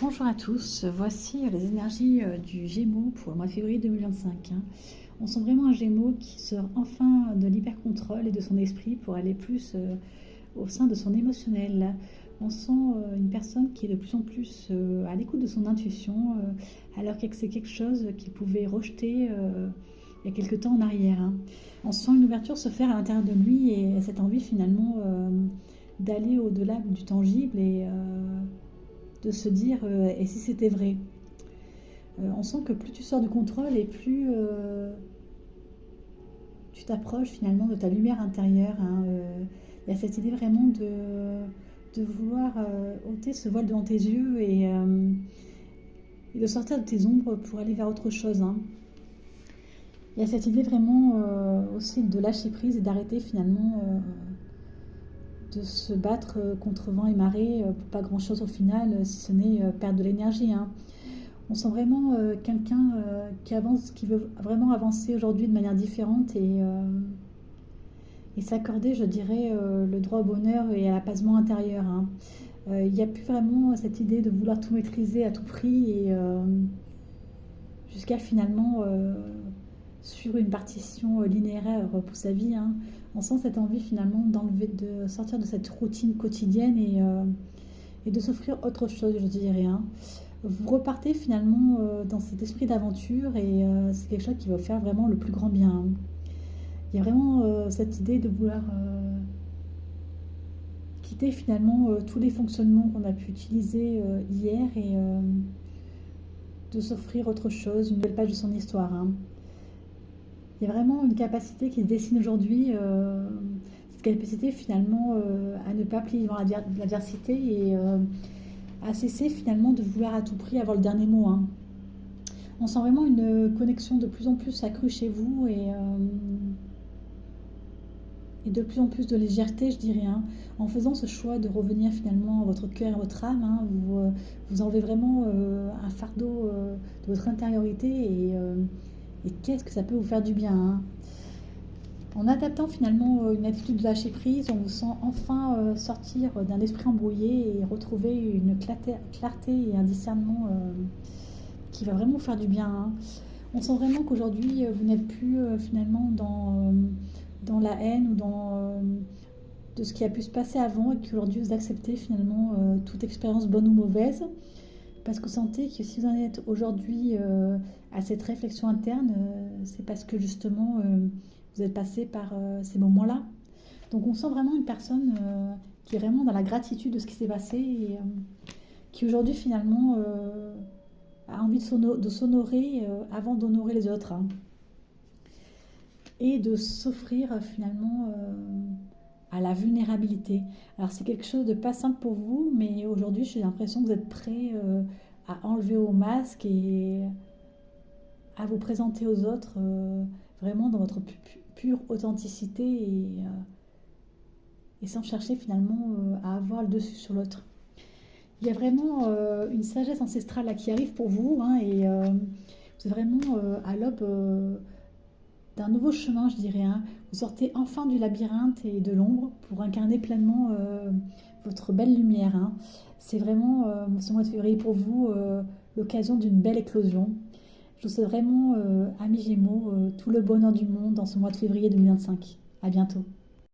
Bonjour à tous, voici les énergies du Gémeaux pour le mois de février 2025. On sent vraiment un Gémeaux qui sort enfin de l'hyper-contrôle et de son esprit pour aller plus au sein de son émotionnel. On sent une personne qui est de plus en plus à l'écoute de son intuition, alors que c'est quelque chose qu'il pouvait rejeter il y a quelque temps en arrière. On sent une ouverture se faire à l'intérieur de lui et cette envie finalement d'aller au-delà du tangible et de se dire et si c'était vrai. On sent que plus tu sors du contrôle et plus tu t'approches finalement de ta lumière intérieure. Il y a cette idée vraiment de vouloir ôter ce voile devant tes yeux et de sortir de tes ombres pour aller vers autre chose. Il y a cette idée vraiment aussi de lâcher prise et d'arrêter finalement de se battre contre vent et marée pour pas grand chose au final, si ce n'est perdre de l'énergie. On sent vraiment quelqu'un qui avance, qui veut vraiment avancer aujourd'hui de manière différente et s'accorder, je dirais, le droit au bonheur et à l'apaisement intérieur. Il n'y a plus vraiment cette idée de vouloir tout maîtriser à tout prix et jusqu'à finalement suivre une partition linéaire pour sa vie. On sent cette envie finalement d'enlever, de sortir de cette routine quotidienne et de s'offrir autre chose, je dirais. Vous repartez finalement dans cet esprit d'aventure et c'est quelque chose qui va vous faire vraiment le plus grand bien. Il y a vraiment cette idée de vouloir quitter finalement tous les fonctionnements qu'on a pu utiliser hier et de s'offrir autre chose, une nouvelle page de son histoire. Il y a vraiment une capacité qui se dessine aujourd'hui, cette capacité finalement à ne pas plier devant l'adversité et à cesser finalement de vouloir à tout prix avoir le dernier mot. On sent vraiment une connexion de plus en plus accrue chez vous et de plus en plus de légèreté, je dirais. En faisant ce choix de revenir finalement à votre cœur et à votre âme, vous enlevez vraiment un fardeau de votre intériorité et qu'est-ce que ça peut vous faire du bien. En adaptant finalement une attitude de lâcher prise, on vous sent enfin sortir d'un esprit embrouillé et retrouver une clarté et un discernement qui va vraiment vous faire du bien. On sent vraiment qu'aujourd'hui, vous n'êtes plus finalement dans la haine ou de ce qui a pu se passer avant et qu'aujourd'hui vous acceptez finalement toute expérience bonne ou mauvaise. Parce que vous sentez que si vous en êtes aujourd'hui à cette réflexion interne, c'est parce que justement vous êtes passé par ces moments-là. Donc on sent vraiment une personne qui est vraiment dans la gratitude de ce qui s'est passé et qui aujourd'hui finalement a envie de s'honorer avant d'honorer les autres. Et de s'offrir finalement à la vulnérabilité. Alors c'est quelque chose de pas simple pour vous, mais aujourd'hui j'ai l'impression que vous êtes prêt à enlever vos masques et à vous présenter aux autres vraiment dans votre pure authenticité et sans chercher finalement à avoir le dessus sur l'autre. Il y a vraiment une sagesse ancestrale là, qui arrive pour vous et vous êtes vraiment à l'aube d'un nouveau chemin, je dirais. Vous sortez enfin du labyrinthe et de l'ombre pour incarner pleinement votre belle lumière. C'est vraiment ce mois de février pour vous l'occasion d'une belle éclosion. Je vous souhaite vraiment, amis Gémeaux, tout le bonheur du monde dans ce mois de février 2025. À bientôt.